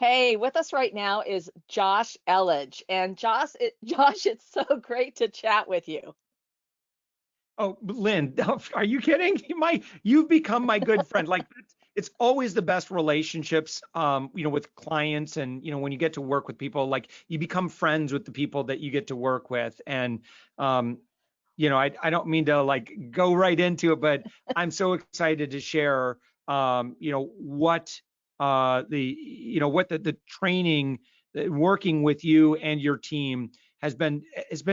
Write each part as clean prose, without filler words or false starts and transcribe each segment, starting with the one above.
Hey, with us right now is Josh Elledge. And Josh, it's so great to chat with you. Oh, Lynn, are you kidding? You've become my good friend. Like it's always the best relationships, with clients and, when you get to work with people, like you become friends with the people that you get to work with. And, um, I don't mean to like go right into it, but I'm so excited to share, what the training, working with you and your team has been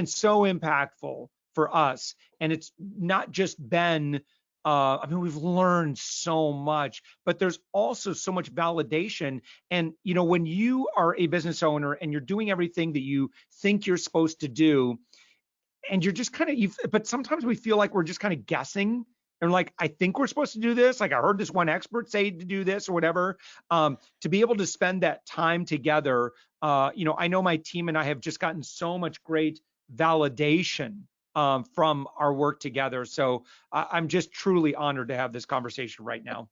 so impactful for us. And it's not just been, I mean, we've learned so much, but there's also so much validation. And, when you are a business owner and you're doing everything that you think you're supposed to do, and you're just kind of, but sometimes we feel like we're just kind of guessing. And like, I think we're supposed to do this. Like I heard this one expert say to do this or whatever. To be able to spend that time together, I know my team and I have just gotten so much great validation from our work together. So I'm just truly honored to have this conversation right now.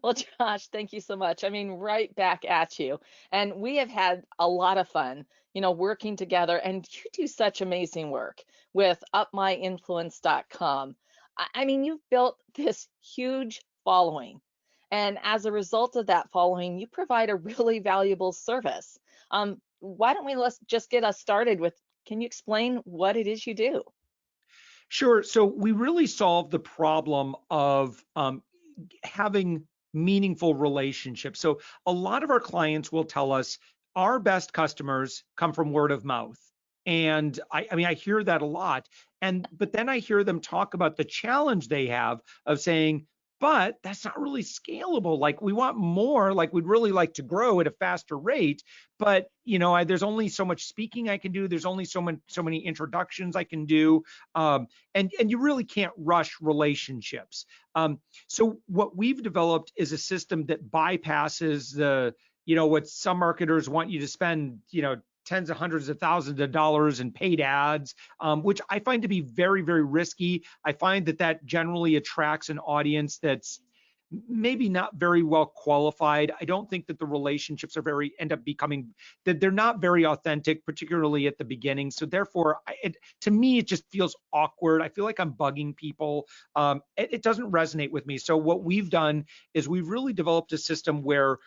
Well, Josh, thank you so much. I mean, right back at you. And we have had a lot of fun, working together. And you do such amazing work with upmyinfluence.com. I mean, you've built this huge following. And as a result of that following, you provide a really valuable service. Why don't we let's just get us started with, can you explain what it is you do? Sure. So we really solve the problem of having meaningful relationships. So a lot of our clients will tell us our best customers come from word of mouth. And I mean, I hear that a lot. But then I hear them talk about the challenge they have of saying, but that's not really scalable. Like we want more, like we'd really like to grow at a faster rate. But there's only so much speaking I can do. There's only so many introductions I can do. And you really can't rush relationships. So what we've developed is a system that bypasses what some marketers want you to spend, tens of hundreds of thousands of dollars in paid ads, which I find to be very, very risky. I find that generally attracts an audience that's maybe not very well qualified. I don't think that the relationships are end up becoming that they're not very authentic, particularly at the beginning. So therefore, to me, it just feels awkward. I feel like I'm bugging people. It doesn't resonate with me. So what we've done is we've really developed a system where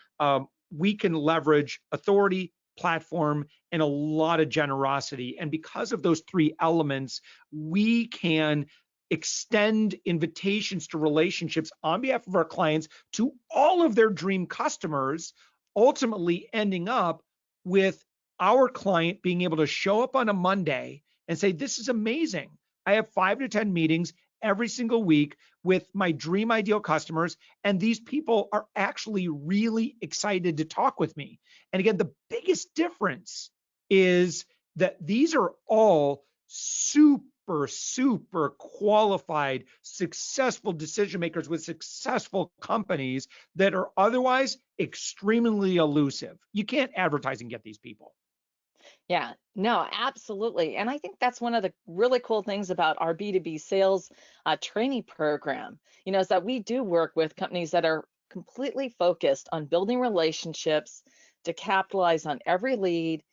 we can leverage authority, platform, and a lot of generosity. And because of those three elements, we can extend invitations to relationships on behalf of our clients to all of their dream customers, ultimately ending up with our client being able to show up on a Monday and say, this is amazing. I have 5 to 10 meetings every single week with my dream ideal customers. And these people are actually really excited to talk with me. And again, the biggest difference is that these are all super qualified, successful decision makers with successful companies that are otherwise extremely elusive. You can't advertise and get these people. Yeah, no, absolutely. And I think that's one of the really cool things about our B2B sales training program, is that we do work with companies that are completely focused on building relationships to capitalize on every lead,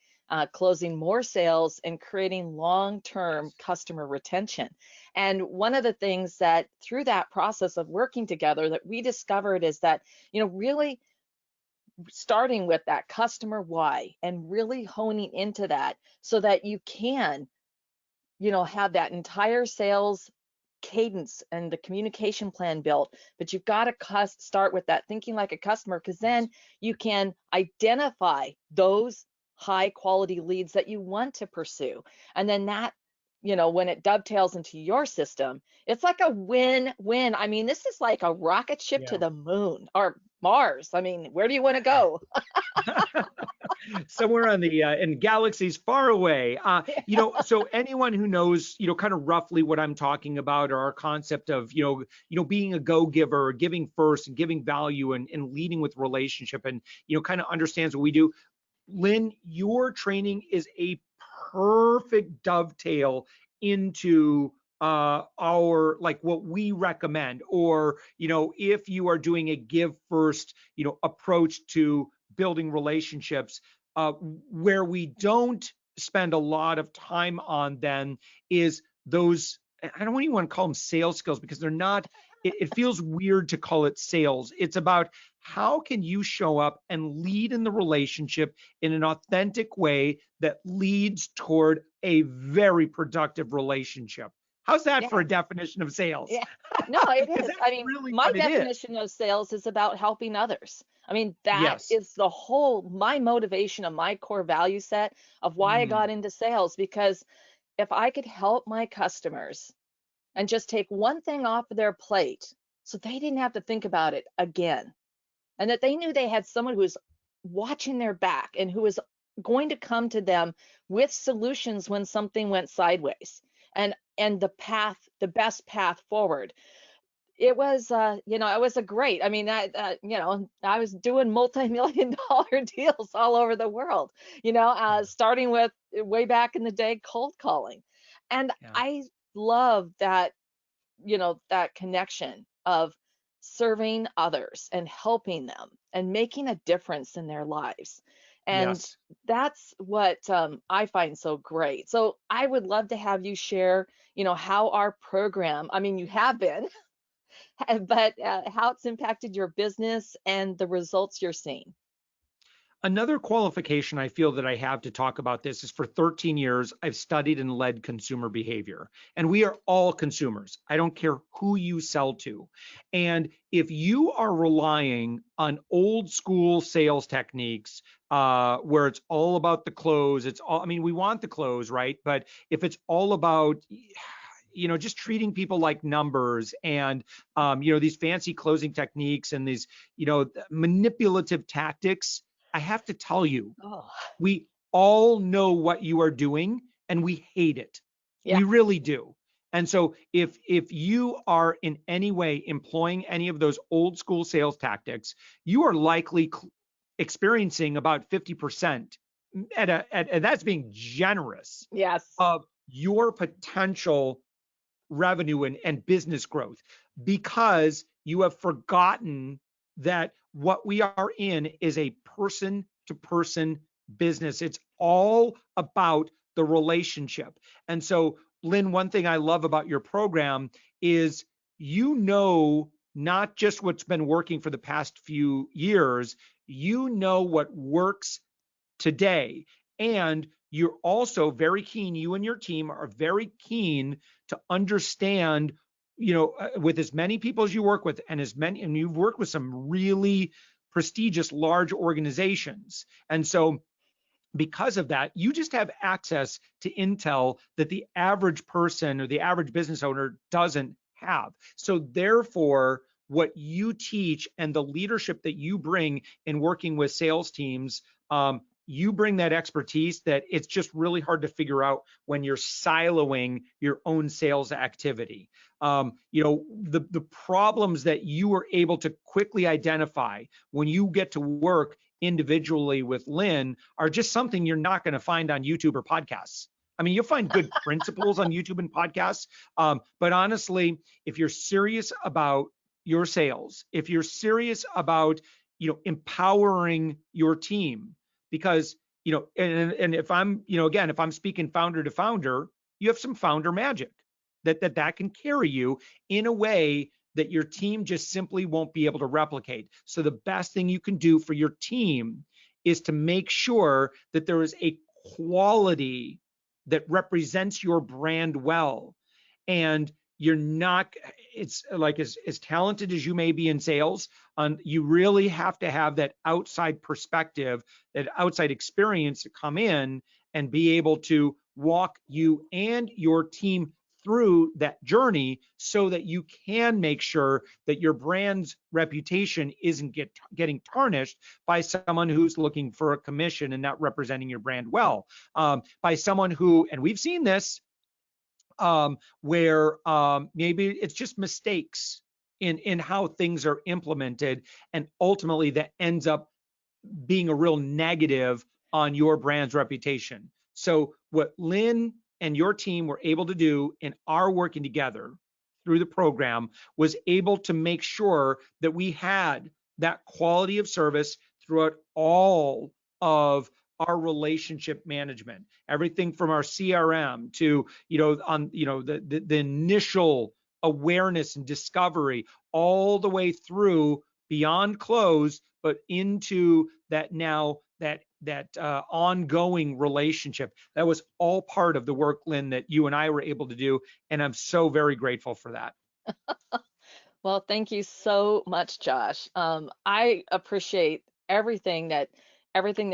closing more sales, and creating long-term customer retention. And one of the things that through that process of working together that we discovered is that, really starting with that customer why and really honing into that so that you can, have that entire sales cadence and the communication plan built. But you've got to start with that thinking like a customer, because then you can identify those high quality leads that you want to pursue. And then that, when it dovetails into your system, it's like a win-win. I mean, this is like a rocket ship to Yeah. the moon or Mars. I mean, where do you want to go? Somewhere on the in galaxies far away. So anyone who knows, kind of roughly what I'm talking about, or our concept of, being a go-giver, giving first, and giving value, and leading with relationship, and kind of understands what we do. Lynn, your training is a perfect dovetail into our like what we recommend, or if you are doing a give first approach to building relationships. Where we don't spend a lot of time on then is those, I don't even want to call them sales skills because they're not, it feels weird to call it sales. It's about how can you show up and lead in the relationship in an authentic way that leads toward a very productive relationship. How's that for Yeah. a definition of sales? Yeah. No, it Because is. that's I mean, really my what it is. definition of sales is about helping others. I mean, that Yes. is the whole, my motivation of my core value set of why I Mm, got into sales. Because if I could help my customers and just take one thing off of their plate so they didn't have to think about it again, and that they knew they had someone who was watching their back and who was going to come to them with solutions when something went sideways, and the best path forward. It was, it was a great. I mean, I was doing multi-million dollar deals all over the world, yeah. starting with way back in the day, cold calling. And Yeah. I love that, that connection of serving others and helping them and making a difference in their lives. And Yes. that's what I find so great. So I would love to have you share, how our program, I mean, you have been, but how it's impacted your business and the results you're seeing. Another qualification I feel that I have to talk about this is for 13 years, I've studied and led consumer behavior. And we are all consumers. I don't care who you sell to. And if you are relying on old school sales techniques, where it's all about the close, it's all, I mean, we want the close, right? But if it's all about, just treating people like numbers and, these fancy closing techniques and these, manipulative tactics, I have to tell you, Oh, we all know what you are doing and we hate it. yeah. We really do. And so if you are in any way employing any of those old school sales tactics, you are likely experiencing about 50% and that's being generous Yes. of your potential revenue and business growth because you have forgotten that what we are in is a person to person business. It's all about the relationship. And so, Lynn, one thing I love about your program is not just what's been working for the past few years, what works today. And you're also very keen, you and your team are very keen to understand, with as many people as you work with and you've worked with some really prestigious large organizations. And so because of that, you just have access to intel that the average person or the average business owner doesn't have. So therefore, what you teach and the leadership that you bring in working with sales teams, you bring that expertise that it's just really hard to figure out when you're siloing your own sales activity. The problems that you were able to quickly identify when you get to work individually with Lynn are just something you're not going to find on YouTube or podcasts. I mean, you'll find good principles on YouTube and podcasts. But honestly, if you're serious about your sales, if you're serious about, empowering your team, because, and if I'm, again, if I'm speaking founder to founder, you have some founder magic that can carry you in a way that your team just simply won't be able to replicate. So the best thing you can do for your team is to make sure that there is a quality that represents your brand well. And you're not, it's like as talented as you may be in sales, you really have to have that outside perspective, that outside experience to come in and be able to walk you and your team through that journey so that you can make sure that your brand's reputation isn't getting tarnished by someone who's looking for a commission and not representing your brand well. By someone who, and we've seen this, where maybe it's just mistakes in how things are implemented, and ultimately that ends up being a real negative on your brand's reputation. So what Lynn and your team were able to do in our working together through the program was able to make sure that we had that quality of service throughout all of our relationship management, everything from our CRM to, on, the initial awareness and discovery, all the way through beyond close, but into that now that ongoing relationship. That was all part of the work, Lynn, that you and I were able to do, and I'm so very grateful for that. Well, thank you so much, Josh. I appreciate everything that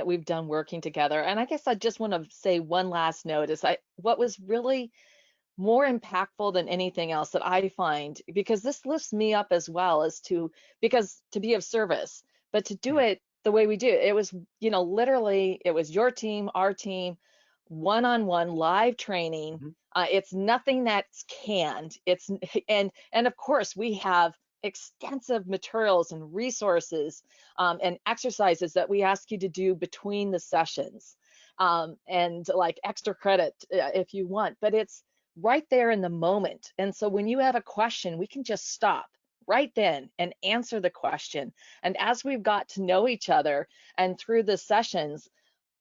we've done working together. And I guess I just want to say one last note is what was really more impactful than anything else that I find, because this lifts me up as well, as to be of service, but to do Yeah. it the way we do. It was, literally, it was your team, our team, one-on-one live training. Mhm. It's nothing that's canned. And of course we have extensive materials and resources and exercises that we ask you to do between the sessions, and like extra credit if you want, but it's right there in the moment. And so when you have a question, we can just stop right then and answer the question. And as we've got to know each other and through the sessions,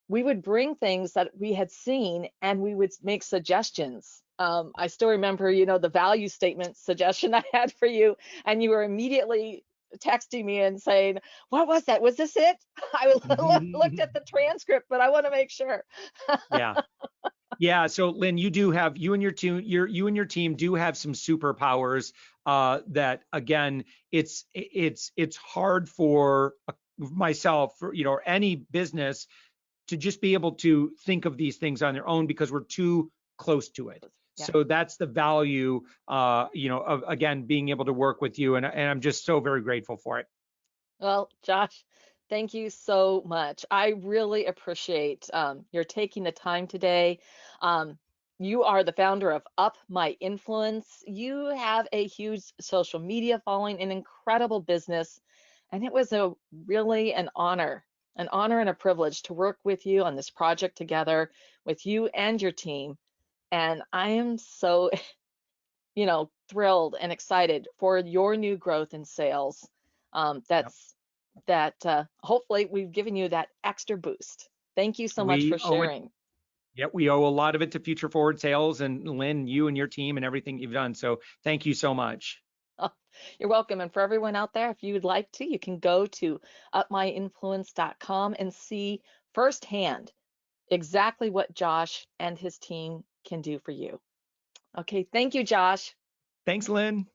we would bring things that we had seen and we would make suggestions. I still remember, the value statement suggestion I had for you, and you were immediately texting me and saying, "What was that? Was this it?" I looked at the transcript, but I want to make sure. Yeah. Yeah, so Lynn, you and your team, you and your team do have some superpowers that again, it's hard for myself, or any business to just be able to think of these things on their own because we're too close to it. Yeah. So that's the value, of again being able to work with you, and I'm just so very grateful for it. Well, Josh, thank you so much. I really appreciate your taking the time today. Um, you are the founder of Up My Influence. You have a huge social media following, an incredible business, and it was a really an honor and a privilege to work with you on this project together with you and your team. And I am so, thrilled and excited for your new growth in sales. Yep. That hopefully we've given you that extra boost. Thank you so much We for owe it. sharing. Yep, we owe a lot of it to Future Forward Sales and Lynn, you and your team and everything you've done. So thank you so much. You're welcome. And for everyone out there, if you would like to, you can go to upmyinfluence.com and see firsthand exactly what Josh and his team can do for you. Okay, thank you, Josh. Thanks, Lynn.